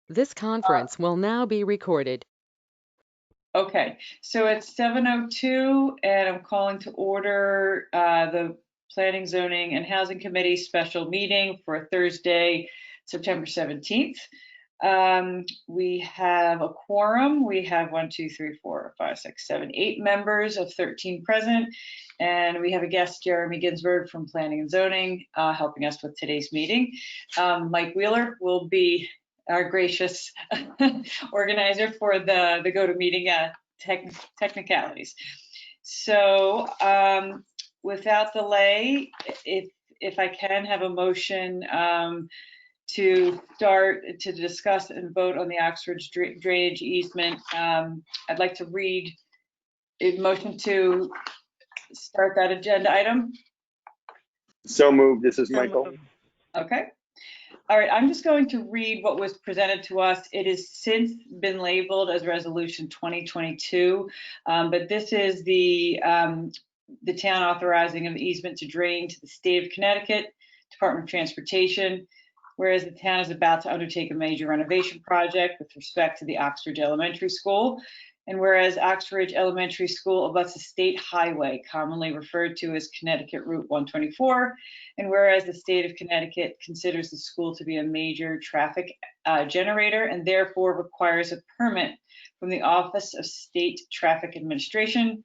This conference will now be recorded. Okay, so it's 7:02, and I'm calling to order the Planning, Zoning, and Housing Committee special meeting for Thursday, September 17th. We have a quorum. We have 1, 2, 3, 4, 5, 6, 7, 8 members of 13 present, and we have a guest, Jeremy Ginsberg from Planning and Zoning, helping us with today's meeting. Mike Wheeler will be our gracious organizer for the GoToMeeting technicalities. So without delay, if I can have a motion to start to discuss and vote on the Oxford's drainage easement, I'd like to read a motion to start that agenda item. So moved. This is Michael. Okay. All right, I'm just going to read what was presented to us. It has since been labeled as Resolution 2022, but this is the town authorizing an easement to drain to the state of Connecticut, Department of Transportation, whereas the town is about to undertake a major renovation project with respect to the Oxford Elementary School. And whereas Oxford Elementary School abuts a state highway, commonly referred to as Connecticut Route 124, and whereas the state of Connecticut considers the school to be a major traffic generator and therefore requires a permit from the Office of State Traffic Administration,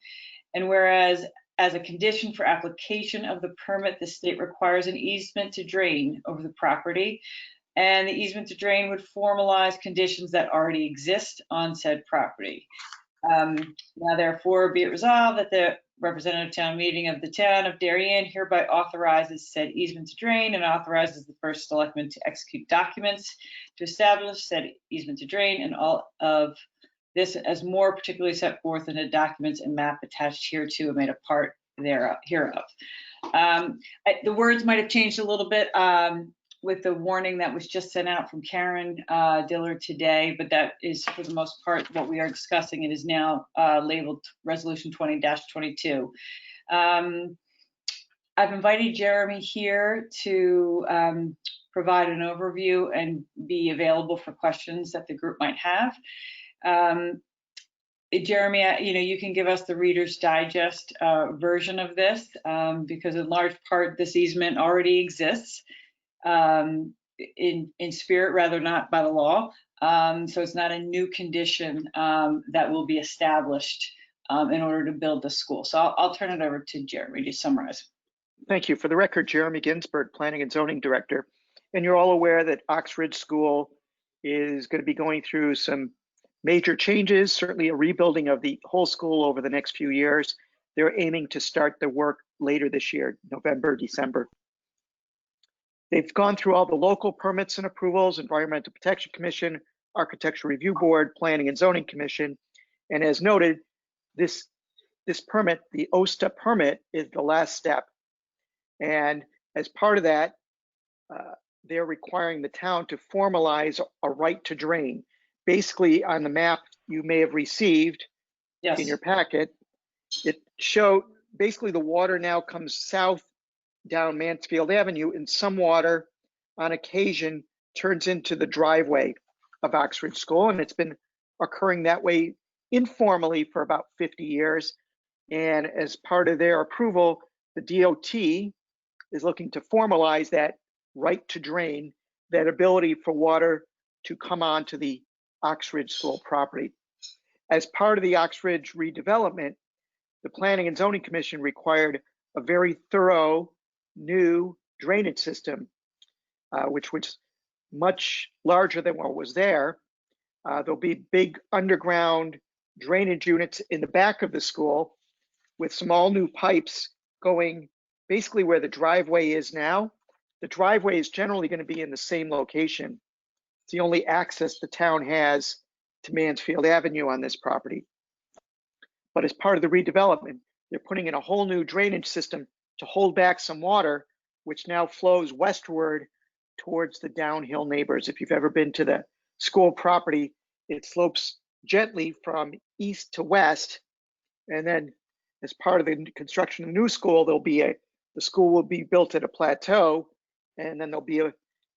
and whereas as a condition for application of the permit, the state requires an easement to drain over the property, and the easement to drain would formalize conditions that already exist on said property. Now therefore be it resolved that the representative town meeting of the town of Darian hereby authorizes said easement to drain and authorizes the first selectman to execute documents to establish said easement to drain, and all of this as more particularly set forth in the documents and map attached hereto and made a part hereof. The words might have changed a little bit with the warning that was just sent out from Karen Dillard today, but that is for the most part what we are discussing. It is now labeled Resolution 20-22. I've invited Jeremy here to provide an overview and be available for questions that the group might have. Jeremy, you can give us the Reader's Digest version of this because in large part this easement already exists in spirit, rather not by the law. So it's not a new condition that will be established in order to build the school. So I'll turn it over to Jeremy to summarize. Thank you. For the record, Jeremy Ginsberg, Planning and Zoning Director. And you're all aware that Oxford School is going to be going through some major changes, certainly a rebuilding of the whole school over the next few years. They're aiming to start the work later this year, November, December. They've gone through all the local permits and approvals, Environmental Protection Commission, Architectural Review Board, Planning and Zoning Commission. And as noted, this permit, the OSTA permit, is the last step. And as part of that, they're requiring the town to formalize a right to drain. Basically, on the map you may have received in your packet, it showed basically the water now comes south down Mansfield Avenue, and some water on occasion turns into the driveway of Oxford School, and it's been occurring that way informally for about 50 years. And as part of their approval, the DOT is looking to formalize that right to drain, that ability for water to come onto the Oxford School property. As part of the Oxford redevelopment, the Planning and Zoning Commission required a very thorough new drainage system, which was much larger than what was there. There'll be big underground drainage units in the back of the school with some all new pipes going basically where the driveway is now. The driveway is generally going to be in the same location. It's the only access the town has to Mansfield Avenue on this property. But as part of the redevelopment, they're putting in a whole new drainage system to hold back some water, which now flows westward towards the downhill neighbors. If you've ever been to the school property, it slopes gently from east to west. And then as part of the construction of the new school, the school will be built at a plateau, and then there'll be a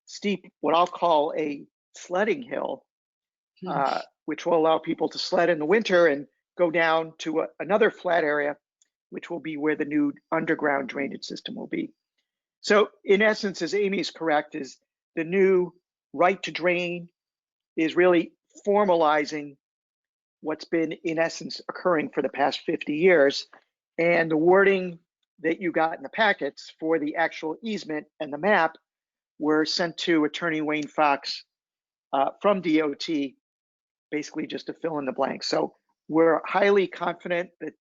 steep, what I'll call a sledding hill which will allow people to sled in the winter and go down to another flat area, which will be where the new underground drainage system will be. So in essence, as Amy is correct, is the new right to drain is really formalizing what's been in essence occurring for the past 50 years. And the wording that you got in the packets for the actual easement and the map were sent to Attorney Wayne Fox from DOT, basically just to fill in the blanks. So we're highly confident that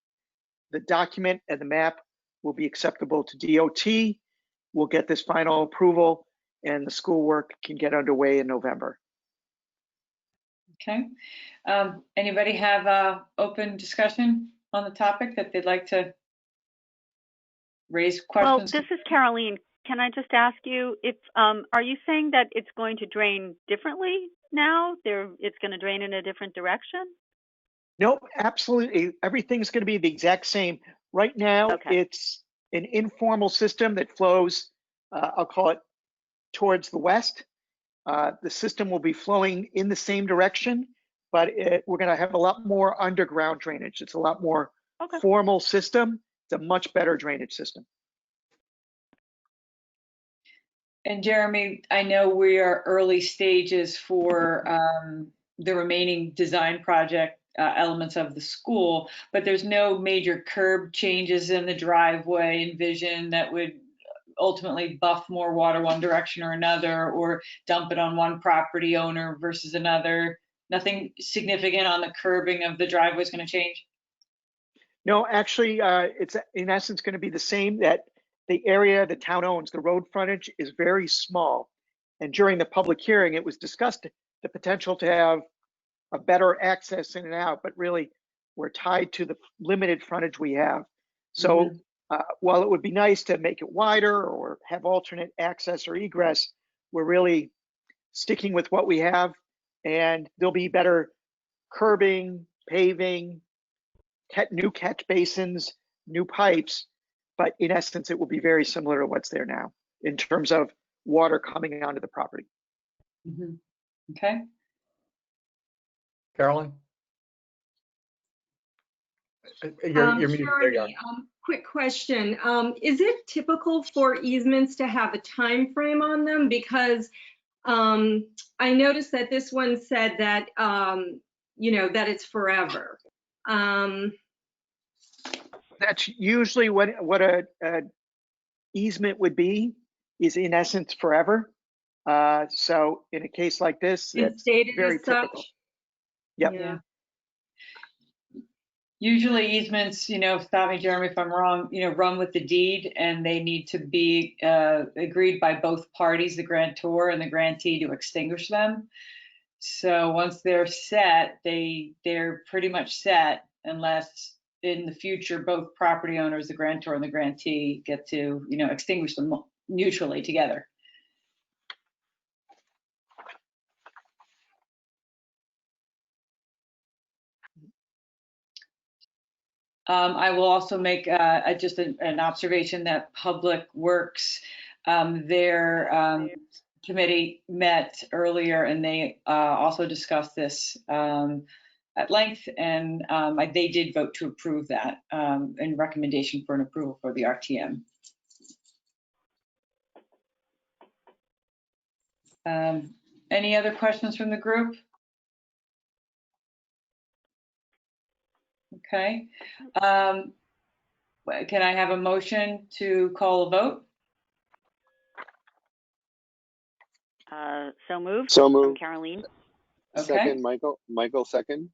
the document and the map will be acceptable to DOT. We'll get this final approval and the school work can get underway in November. Okay. Anybody have open discussion on the topic that they'd like to raise questions? Well, this is Caroline. Can I just ask you if, are you saying that it's going to drain differently now? It's going to drain in a different direction? No, absolutely. Everything's going to be the exact same. Right now, It's an informal system that flows, I'll call it towards the west. The system will be flowing in the same direction, but we're going to have a lot more underground drainage. It's a lot more formal system. It's a much better drainage system. And Jeremy, I know we are early stages for the remaining design project elements of the school, but there's no major curb changes in the driveway envisioned that would ultimately buff more water one direction or another, or dump it on one property owner versus another. Nothing significant on the curbing of the driveway is going to change? No, actually, it's in essence going to be the same. That the area the town owns, the road frontage, is very small. And during the public hearing, it was discussed the potential to have a better access in and out, but really we're tied to the limited frontage we have. So while it would be nice to make it wider or have alternate access or egress, we're really sticking with what we have, and there'll be better curbing, paving, new catch basins, new pipes, but in essence, it will be very similar to what's there now in terms of water coming onto the property. Okay. Caroline? You're muted. There you are. Quick question. Is it typical for easements to have a time frame on them? Because I noticed that this one said that, that it's forever. That's usually what a easement would be, is in essence forever. So in a case like this, it's very typical. Such? Yep. Yeah. Usually easements, stop me, Jeremy, if I'm wrong, run with the deed, and they need to be agreed by both parties, the grantor and the grantee, to extinguish them. So once they're set, they're pretty much set, unless in the future both property owners, the grantor and the grantee, get to extinguish them mutually together. I will also make just an observation that Public Works, their committee met earlier, and they also discussed this at length, and they did vote to approve that in recommendation for an approval for the RTM. Any other questions from the group? Okay. Can I have a motion to call a vote? So moved. So moved. Caroline. Okay. Second, Michael. Michael, second.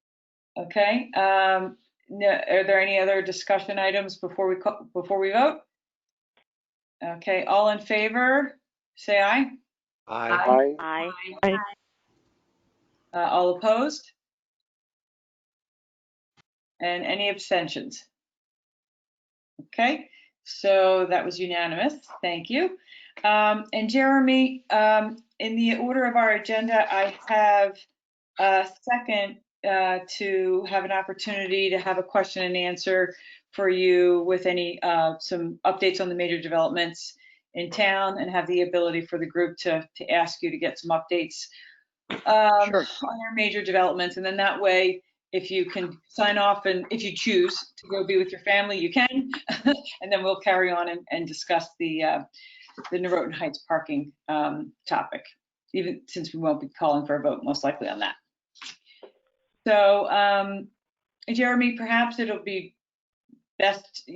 Okay. Are there any other discussion items before we vote? Okay. All in favor, say aye. Aye. Aye. All opposed? And any abstentions? Okay, so that was unanimous. Thank you. And Jeremy, in the order of our agenda, I have a second to have an opportunity to have a question and answer for you with any some updates on the major developments in town, and have the ability for the group to ask you to get some updates Sure. on our major developments. And then that way, if you can sign off and if you choose to go be with your family, you can. And then we'll carry on and discuss the Norotan Heights parking topic, even since we won't be calling for a vote most likely on that. So Jeremy, perhaps it'll be best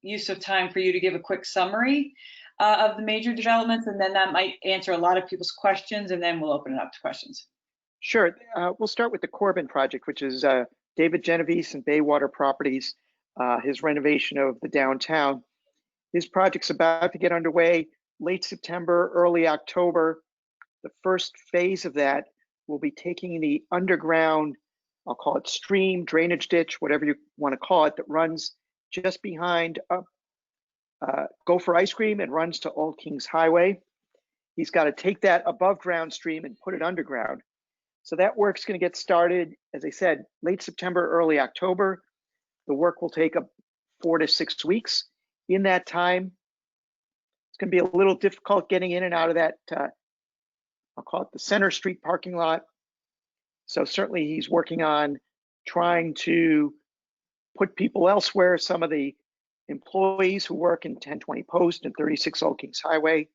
use of time for you to give a quick summary of the major developments, and then that might answer a lot of people's questions, and then we'll open it up to questions. Sure. We'll start with the Corbin Project, which is David Genovese and Baywater Properties, his renovation of the downtown. His project's about to get underway late September, early October. The first phase of that will be taking the underground, I'll call it stream, drainage ditch, whatever you want to call it, that runs just behind Gopher Ice Cream and runs to Old Kings Highway. He's got to take that above ground stream and put it underground. So that work's going to get started, as I said, late September, early October. The work will take 4 to 6 weeks. In that time, it's going to be a little difficult getting in and out of that, I'll call it the Center Street parking lot. So certainly he's working on trying to put people elsewhere, some of the employees who work in 1020 Post and 36 Old Kings Highway,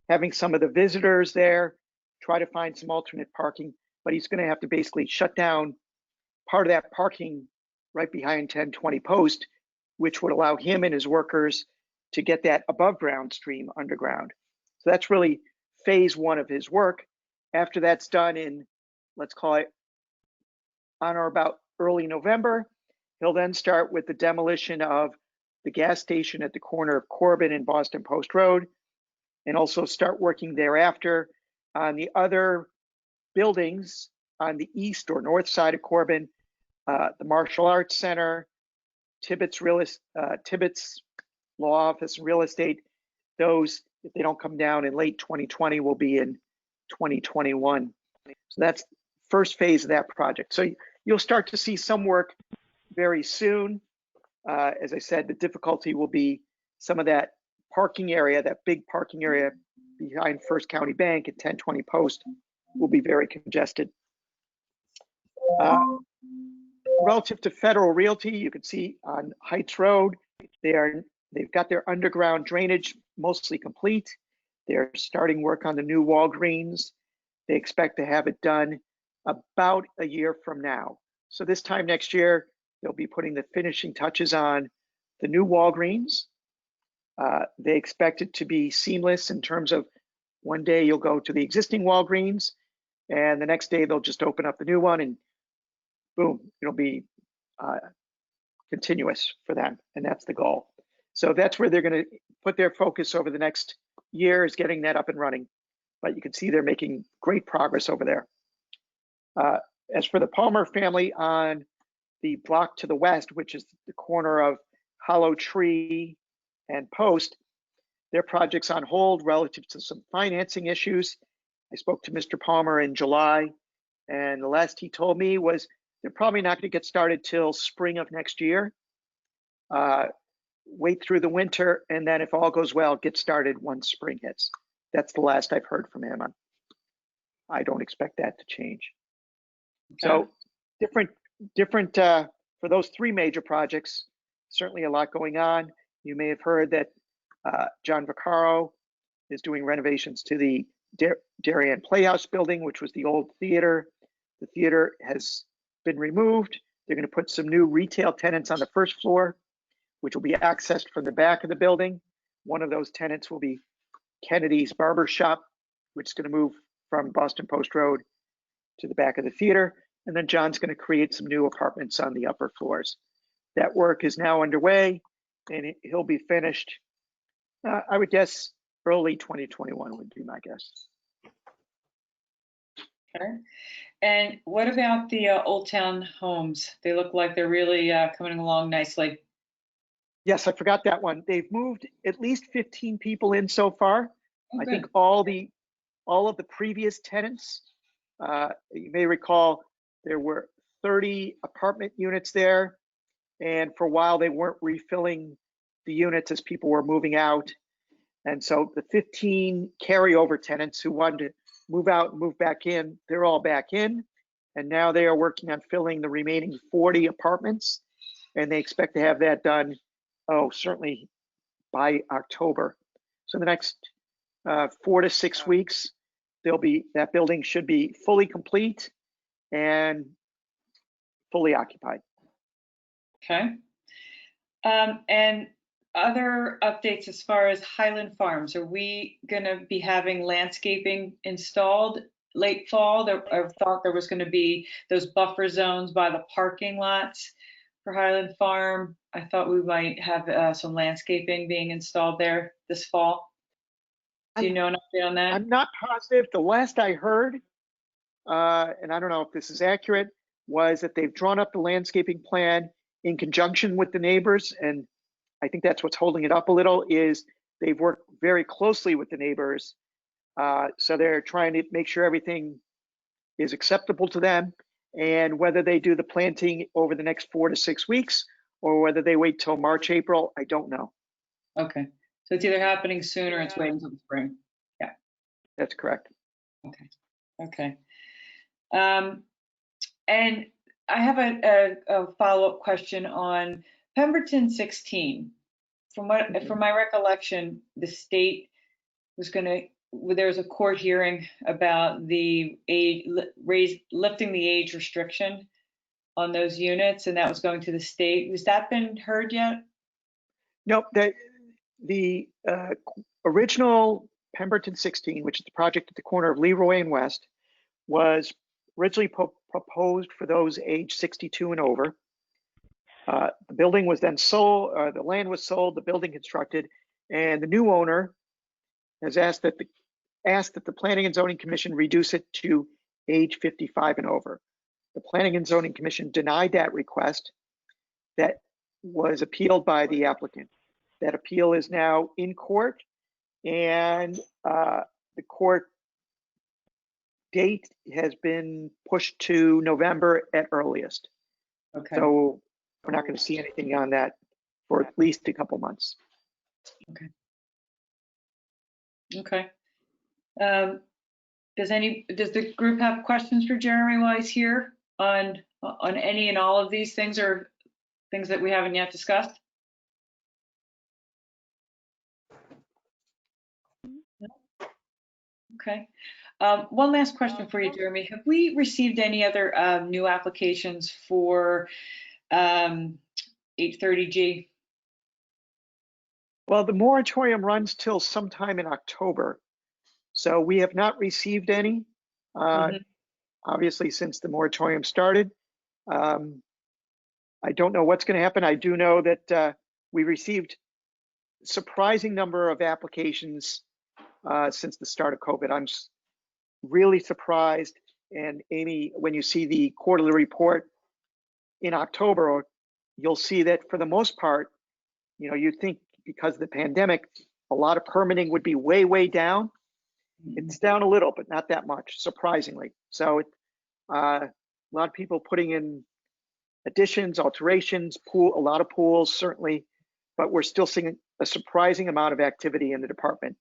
having some of the visitors there, try to find some alternate parking, but he's going to have to basically shut down part of that parking right behind 1020 Post, which would allow him and his workers to get that above ground stream underground. So that's really phase one of his work. After that's done in, let's call it on or about early November, he'll then start with the demolition of the gas station at the corner of Corbin and Boston Post Road, and also start working thereafter on the other buildings on the east or north side of Corbin, the Martial Arts Center, Tibbetts Law Office and Real Estate. Those, if they don't come down in late 2020, will be in 2021. So that's first phase of that project. So you'll start to see some work very soon. As I said, the difficulty will be some of that parking area, that big parking area behind First County Bank at 1020 Post will be very congested. Relative to Federal Realty, you can see on Heights Road, they've got their underground drainage mostly complete. They're starting work on the new Walgreens. They expect to have it done about a year from now. So this time next year, they'll be putting the finishing touches on the new Walgreens. They expect it to be seamless in terms of one day you'll go to the existing Walgreens and the next day they'll just open up the new one and boom, it'll be continuous for them, and that's the goal. So that's where they're going to put their focus over the next year, is getting that up and running. But you can see they're making great progress over there. As for the Palmer family on the block to the west, which is the corner of Hollow Tree and Post, their project's on hold relative to some financing issues. I spoke to Mr. Palmer in July, and the last he told me was they're probably not going to get started till spring of next year. Wait through the winter, and then if all goes well, get started once spring hits. That's the last I've heard from him. I don't expect that to change. Okay. So different for those three major projects, certainly a lot going on. You may have heard that John Vaccaro is doing renovations to the Darian Playhouse building, which was the old theater. The theater has been removed. They're going to put some new retail tenants on the first floor, which will be accessed from the back of the building. One of those tenants will be Kennedy's Barber Shop, which is going to move from Boston Post Road to the back of the theater. And then John's going to create some new apartments on the upper floors. That work is now underway, and he'll be finished, I would guess, early 2021 would be my guess. Okay. And what about the Old Town homes? They look like they're really coming along nicely. Yes, I forgot that one. They've moved at least 15 people in so far. Oh, I think all of the previous tenants, you may recall there were 30 apartment units there, and for a while they weren't refilling the units as people were moving out. And so the 15 carryover tenants who wanted to move out and move back in, they're all back in. And now they are working on filling the remaining 40 apartments. And they expect to have that done, certainly by October. So the next 4 to 6 weeks, that building should be fully complete and fully occupied. Okay. And other updates as far as Highland Farms, are we going to be having landscaping installed late fall? I thought there was going to be those buffer zones by the parking lots for Highland Farm. I thought we might have some landscaping being installed there this fall. Do you know an update on that? I'm not positive. The last I heard, and I don't know if this is accurate, was that they've drawn up the landscaping plan in conjunction with the neighbors. And I think that's what's holding it up a little, is they've worked very closely with the neighbors. So they're trying to make sure everything is acceptable to them. And whether they do the planting over the next 4 to 6 weeks or whether they wait till March, April, I don't know. Okay. So it's either happening soon or it's waiting until the spring. Yeah. That's correct. Okay. And I have a follow-up question on Pemberton 16. From my recollection, the state was there was a court hearing about the lifting the age restriction on those units, and that was going to the state. Has that been heard yet? Nope. The original Pemberton 16, which is the project at the corner of Leroy and West, was originally proposed for those age 62 and over. The building was then sold, the land was sold, the building constructed, and the new owner has asked that the Planning and Zoning Commission reduce it to age 55 and over. The Planning and Zoning Commission denied that request. That was appealed by the applicant. That appeal is now in court, and the court date has been pushed to November at earliest. Okay. So we're not going to see anything on that for at least a couple months. Okay. Does the group have questions for Jeremy while he's here on any and all of these things, or things that we haven't yet discussed? Okay. One last question for you, Jeremy. Have we received any other new applications for 830G? Well, the moratorium runs till sometime in October. So we have not received any, obviously, since the moratorium started. I don't know what's going to happen. I do know that we received a surprising number of applications since the start of COVID. I'm really surprised. And Amy, when you see the quarterly report in October, you'll see that for the most part, you'd think because of the pandemic, a lot of permitting would be way, way down. It's down a little, but not that much, surprisingly. So a lot of people putting in additions, alterations, a lot of pools, certainly, but we're still seeing a surprising amount of activity in the department.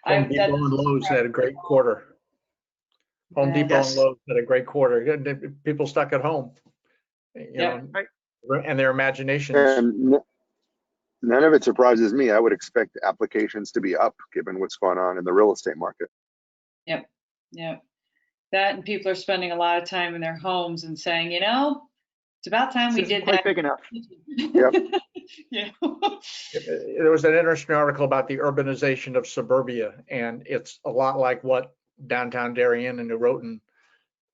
Home Depot and Lowe's had a great quarter. Home Depot and Lowe's had a great quarter. People stuck at home, know, and their imaginations. And none of it surprises me. I would expect applications to be up given what's going on in the real estate market. Yep. That, and people are spending a lot of time in their homes and saying, it's about time we did that. Big enough. Yep. Yeah. There was an interesting article about the urbanization of suburbia, and it's a lot like what downtown Darian and New Roten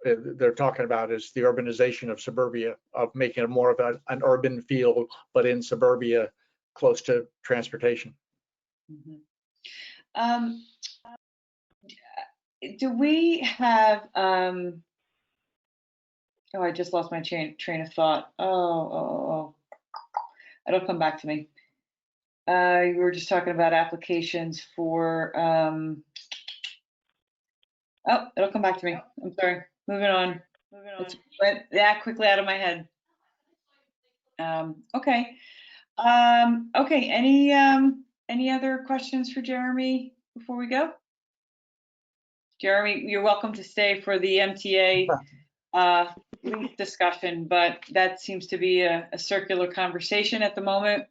they're talking about, is the urbanization of suburbia, of making it more of an urban feel, but in suburbia, close to transportation. Do we have, I just lost my train of thought. It'll come back to me. We were just talking about applications for, it'll come back to me. I'm sorry. Moving on. It went that quickly out of my head. Okay. Okay. Any other questions for Jeremy before we go? Jeremy, you're welcome to stay for the MTA lease discussion, but that seems to be a circular conversation at the moment.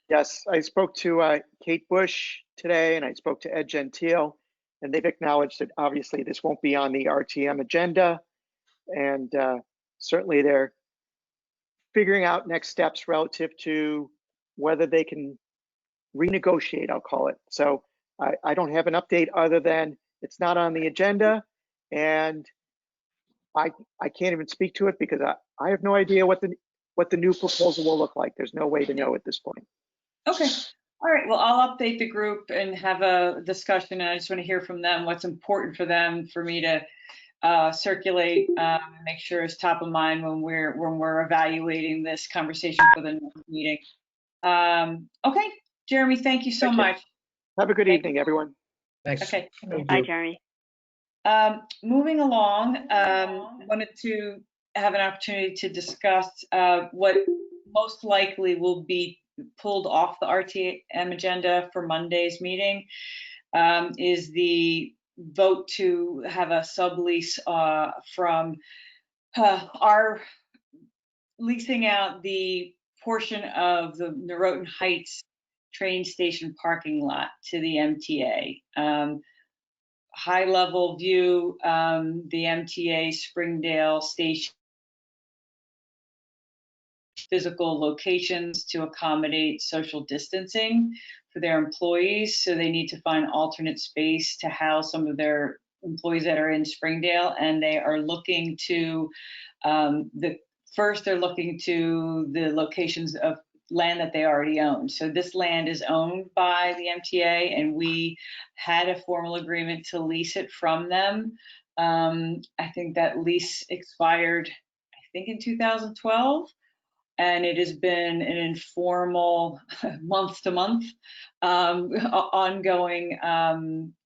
Yes, I spoke to Kate Bush today, and I spoke to Ed Gentile, and they've acknowledged that obviously this won't be on the RTM agenda, and certainly they're figuring out next steps relative to whether they can renegotiate, I'll call it. So I don't have an update other than it's not on the agenda, and I can't even speak to it because I have no idea what the new proposal will look like. There's no way to know at this point. Okay. All right. Well, I'll update the group and have a discussion. And I just want to hear from them what's important for them for me to circulate and make sure it's top of mind when we're evaluating this conversation for the next meeting. Okay, Jeremy, thank you so much. Have a good evening, everyone. Thanks. Okay. Bye, Jeremy. Moving along, wanted to have an opportunity to discuss what most likely will be pulled off the RTM agenda for Monday's meeting, is the vote to have a sublease from our leasing out the portion of the Norotan Heights train station parking lot to the MTA. High level view, the MTA Springdale station physical locations to accommodate social distancing for their employees. So they need to find alternate space to house some of their employees that are in Springdale. And they are looking to, they're looking to the locations of land that they already own. So this land is owned by the MTA, and we had a formal agreement to lease it from them. I think that lease expired, I think, in 2012. And it has been an informal month to month ongoing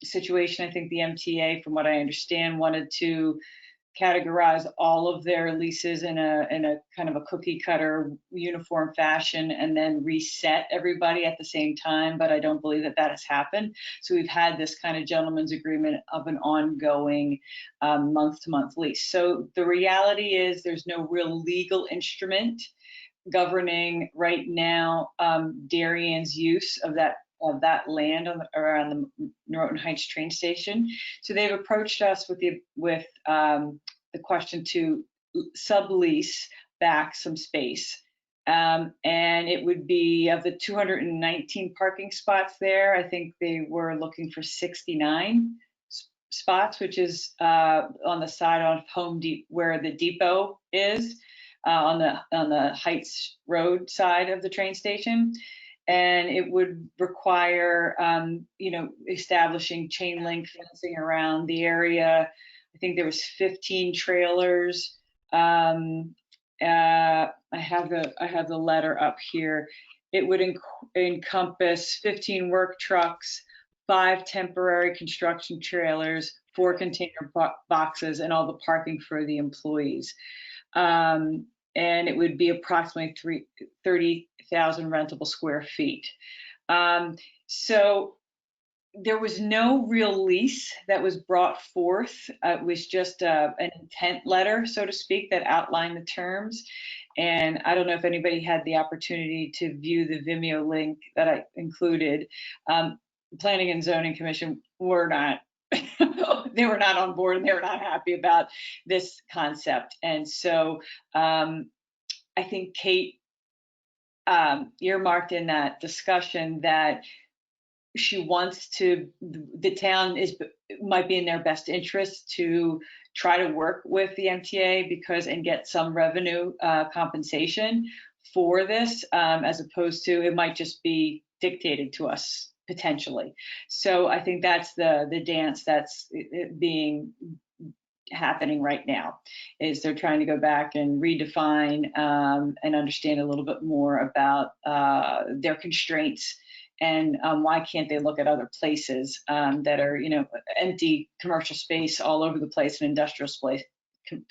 situation. I think the MTA, from what I understand, wanted to categorize all of their leases in a kind of a cookie cutter uniform fashion and then reset everybody at the same time, but I don't believe that has happened. So we've had this kind of gentleman's agreement of an ongoing month to month lease. So the reality is there's no real legal instrument governing right now Darian's use of that land around the Norotan Heights train station. So they've approached us with the question to sublease back some space. And it would be, of the 219 parking spots there, I think they were looking for 69 spots, which is on the side of Home Depot, where the depot is, on the Heights Road side of the train station. And it would require, establishing chain link fencing around the area. I think there was 15 trailers. I have the letter up here. It would encompass 15 work trucks, 5 temporary construction trailers, 4 container boxes, and all the parking for the employees. And it would be approximately 30,000 rentable square feet. So there was no real lease that was brought forth. It was just an intent letter, so to speak, that outlined the terms. And I don't know if anybody had the opportunity to view the Vimeo link that I included. Planning and Zoning Commission were not they were not on board, and they were not happy about this concept. And so I think Kate earmarked in that discussion that she wants the town might be in their best interest to try to work with the MTA and get some revenue compensation for this, as opposed to it might just be dictated to us potentially. So I think that's the dance that's happening right now, is they're trying to go back and redefine and understand a little bit more about their constraints and why can't they look at other places that are, empty commercial space all over the place, and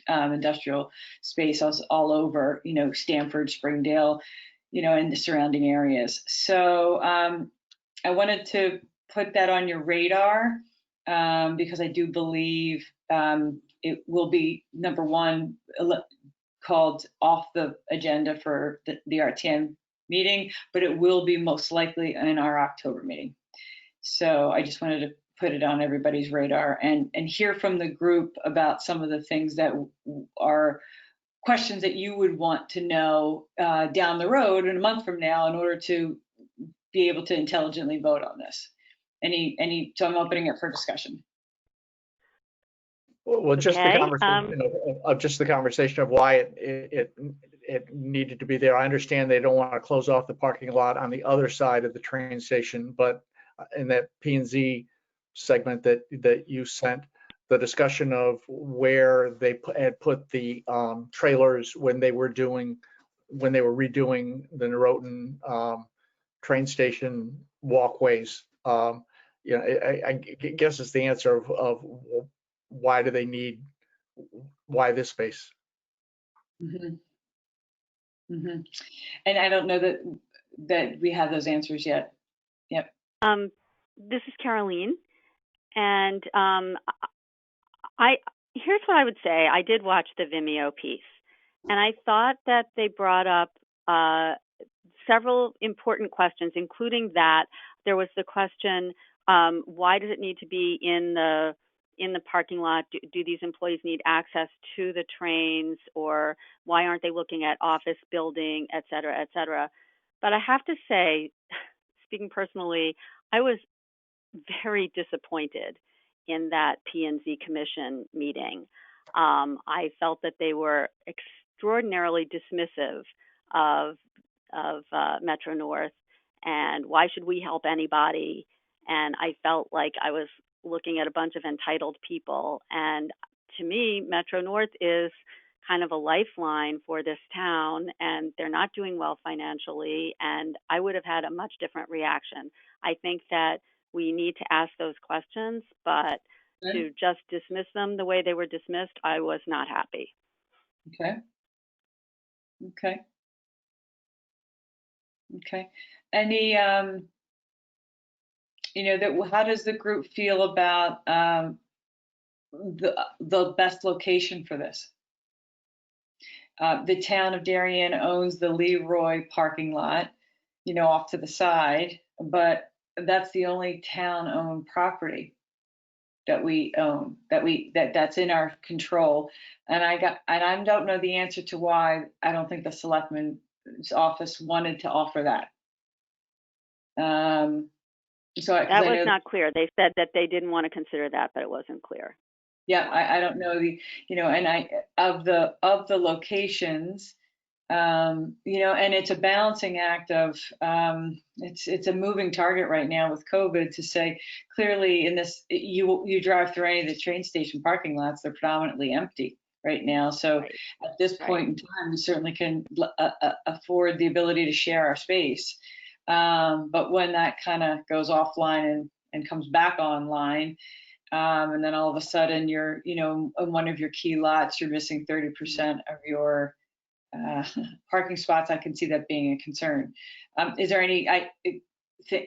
industrial space all over, Stamford, Springdale, and the surrounding areas. So I wanted to put that on your radar. because I do believe it will be, number one, called off the agenda for the RTM meeting, but it will be most likely in our October meeting. So I just wanted to put it on everybody's radar and hear from the group about some of the things that are questions that you would want to know down the road in a month from now in order to be able to intelligently vote on this. So I'm opening it for discussion. Well, just the Okay, conversation of just the conversation of why it needed to be there. I understand they don't want to close off the parking lot on the other side of the train station, but in that P&Z segment that you sent, the discussion of where they had put the trailers when they were redoing the Norotan train station walkways. You know, I guess it's the answer of why do they need, why this space? Mm-hmm. Mm-hmm. And I don't know that we have those answers yet. Yep. this is Caroline, and here's what I would say. I did watch the Vimeo piece, and I thought that they brought up several important questions, including that there was the question, why does it need to be in the parking lot? Do these employees need access to the trains, or why aren't they looking at office building, et cetera, et cetera? But I have to say, speaking personally, I was very disappointed in that P&Z Commission meeting. I felt that they were extraordinarily dismissive of Metro North, and why should we help anybody? And I felt like I was looking at a bunch of entitled people. And to me, Metro North is kind of a lifeline for this town, and they're not doing well financially, and I would have had a much different reaction. I think that we need to ask those questions, but to just dismiss them the way they were dismissed, I was not happy. Okay. Okay. Okay. Any, how does the group feel about the best location for this? The town of Darian owns the Leroy parking lot, off to the side, but that's the only town-owned property that we own, that's in our control. And I don't know the answer to why I don't think the selectman's office wanted to offer that. That was not clear. They said that they didn't want to consider that, but it wasn't clear. Yeah, I don't know and of the locations, and it's a balancing act of, it's a moving target right now with COVID to say, clearly in this, you drive through any of the train station parking lots, they're predominantly empty right now. So Right. At this point in time, we certainly can afford the ability to share our space. But when that kind of goes offline and comes back online, and then all of a sudden you're, in one of your key lots, you're missing 30% of your parking spots, I can see that being a concern. Is there any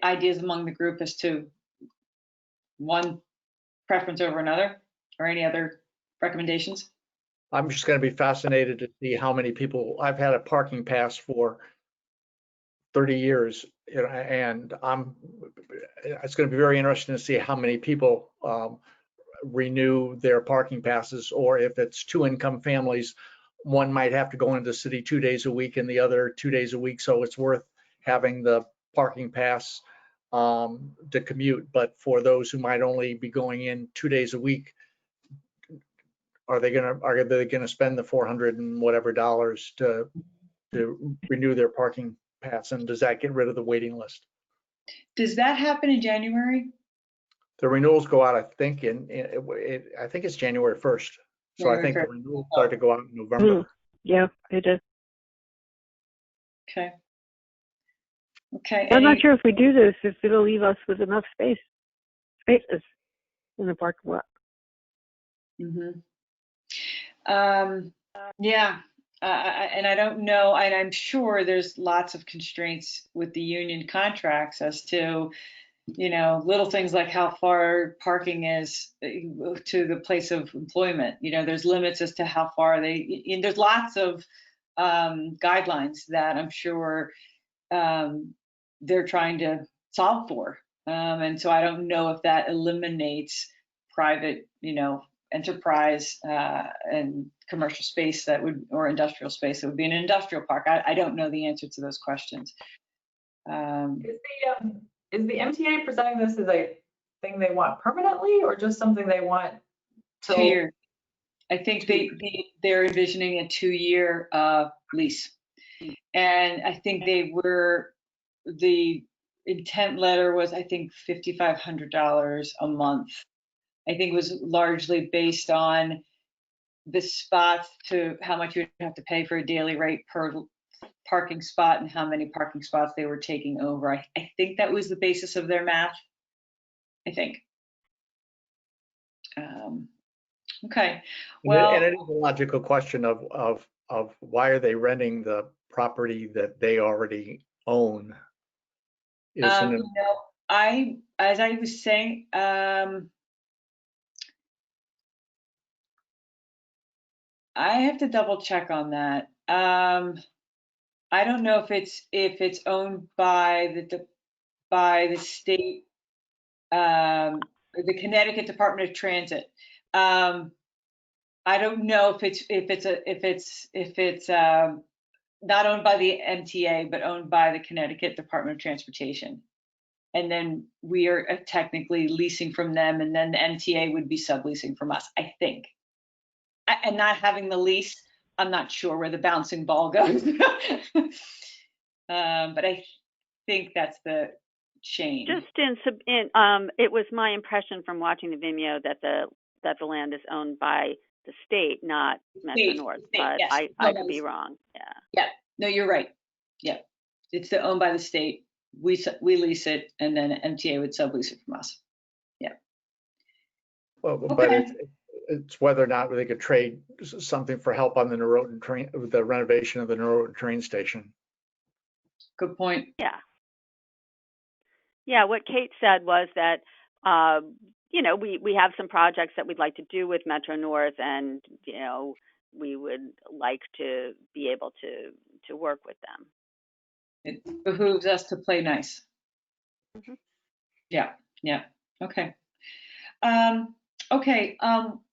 ideas among the group as to one preference over another, or any other recommendations? I'm just going to be fascinated to see how many people. I've had a parking pass for 30 years, and it's going to be very interesting to see how many people renew their parking passes, or if it's two-income families, one might have to go into the city 2 days a week and the other 2 days a week. So it's worth having the parking pass to commute. But for those who might only be going in 2 days a week, are they gonna spend the $400 and whatever to renew their parking pass? And does that get rid of the waiting list? Does that happen in January? The renewals go out, I think, I think it's January 1st. So I think the renewals start to go out in November. Yeah, they do. Okay. Okay. I'm not sure if we do this, if it'll leave us with enough spaces in the parking lot. Mm-hmm. Yeah. And I don't know, and I'm sure there's lots of constraints with the union contracts as to, little things like how far parking is to the place of employment. There's limits as to how far there's lots of guidelines that I'm sure they're trying to solve for. And so I don't know if that eliminates private, enterprise and commercial space or industrial space that would be an industrial park. I don't know the answer to those questions. Is the MTA presenting this as a thing they want permanently, or just something they want 2 years? I think they're envisioning a 2-year lease, and I think the intent letter was, I think, $5,500 a month. I think it was largely based on the spots to how much you would have to pay for a daily rate per parking spot and how many parking spots they were taking over. I think that was the basis of their math, I think. Okay, well. And it is a logical question of why are they renting the property that they already own? Isn't it? As I was saying, I have to double check on that. I don't know if it's owned by the state, the Connecticut Department of Transit. I don't know if it's not owned by the MTA, but owned by the Connecticut Department of Transportation. And then we are technically leasing from them, and then the MTA would be subleasing from us, I think. And not having the lease, I'm not sure where the bouncing ball goes. But I think that's the change. Just it was my impression from watching the Vimeo that the land is owned by the state, not Metro North, but yes. I could be wrong. Yeah. No, you're right. Yeah. It's owned by the state. We lease it, and then MTA would sublease it from us. Yeah. Well, but it's whether or not they could trade something for help on the renovation of the Norotan train station. Good point. Yeah. Yeah, what Kate said was that, we have some projects that we'd like to do with Metro North, and, we would like to be able to work with them. It behooves us to play nice. Mm-hmm. Yeah. Okay.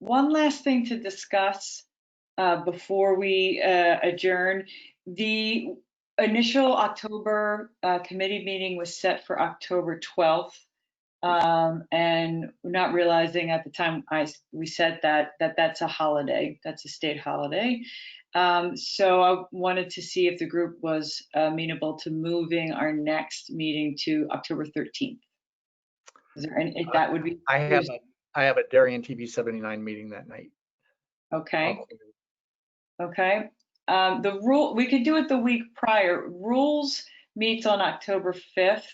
One last thing to discuss before we adjourn. The initial October committee meeting was set for October 12th. And not realizing at the time we said that's a holiday, that's a state holiday. So I wanted to see if the group was amenable to moving our next meeting to October 13th. Is there any, if that would be? I have a Darian TV 79 meeting that night. Okay. We could do it the week prior. Rules meets on October 5th.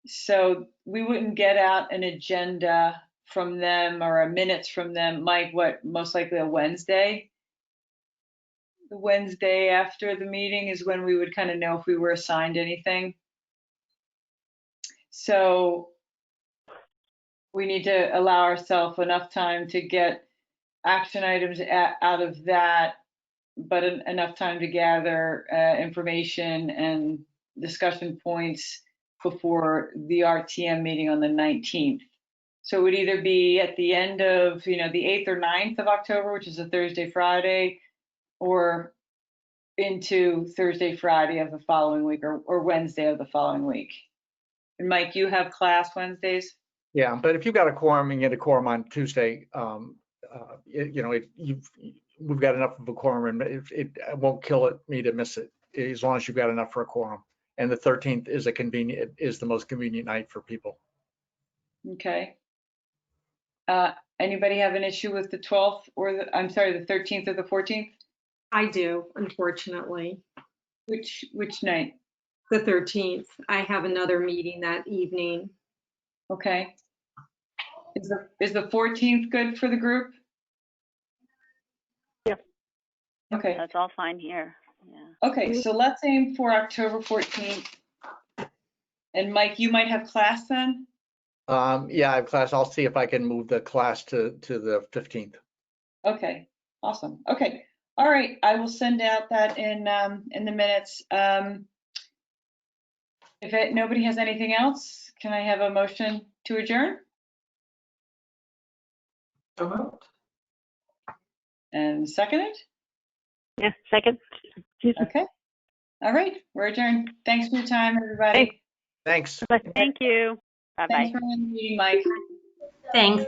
So we wouldn't get out an agenda from them or minutes from them. Mike, most likely a Wednesday? The Wednesday after the meeting is when we would kind of know if we were assigned anything. So we need to allow ourselves enough time to get action items out of that, but enough time to gather information and discussion points before the RTM meeting on the 19th. So it would either be at the end of, the 8th or 9th of October, which is a Thursday, Friday, or into Thursday, Friday of the following week, or Wednesday of the following week. And Mike, you have class Wednesdays? Yeah, but if you've got a quorum and get a quorum on Tuesday, we've got enough of a quorum, and it won't kill me to miss it, as long as you've got enough for a quorum. And the 13th is the most convenient night for people. Okay. Anybody have an issue with the 12th or the 13th or the 14th? I do, unfortunately. Which night? The 13th. I have another meeting that evening. Okay. Is the 14th good for the group? Yeah. Okay. That's all fine here. Yeah. Okay, so let's aim for October 14th. And Mike, you might have class then? Yeah, I have class. I'll see if I can move the class to the 15th. Okay, awesome. Okay, all right. I will send out that in the minutes. If nobody has anything else, can I have a motion to adjourn? So moved. And seconded? Yeah, second. Excuse me. Okay. All right, we're adjourned. Thanks for your time, everybody. Thanks. Bye. Thank you. Bye-bye. Thanks for running the meeting, Mike. Thanks.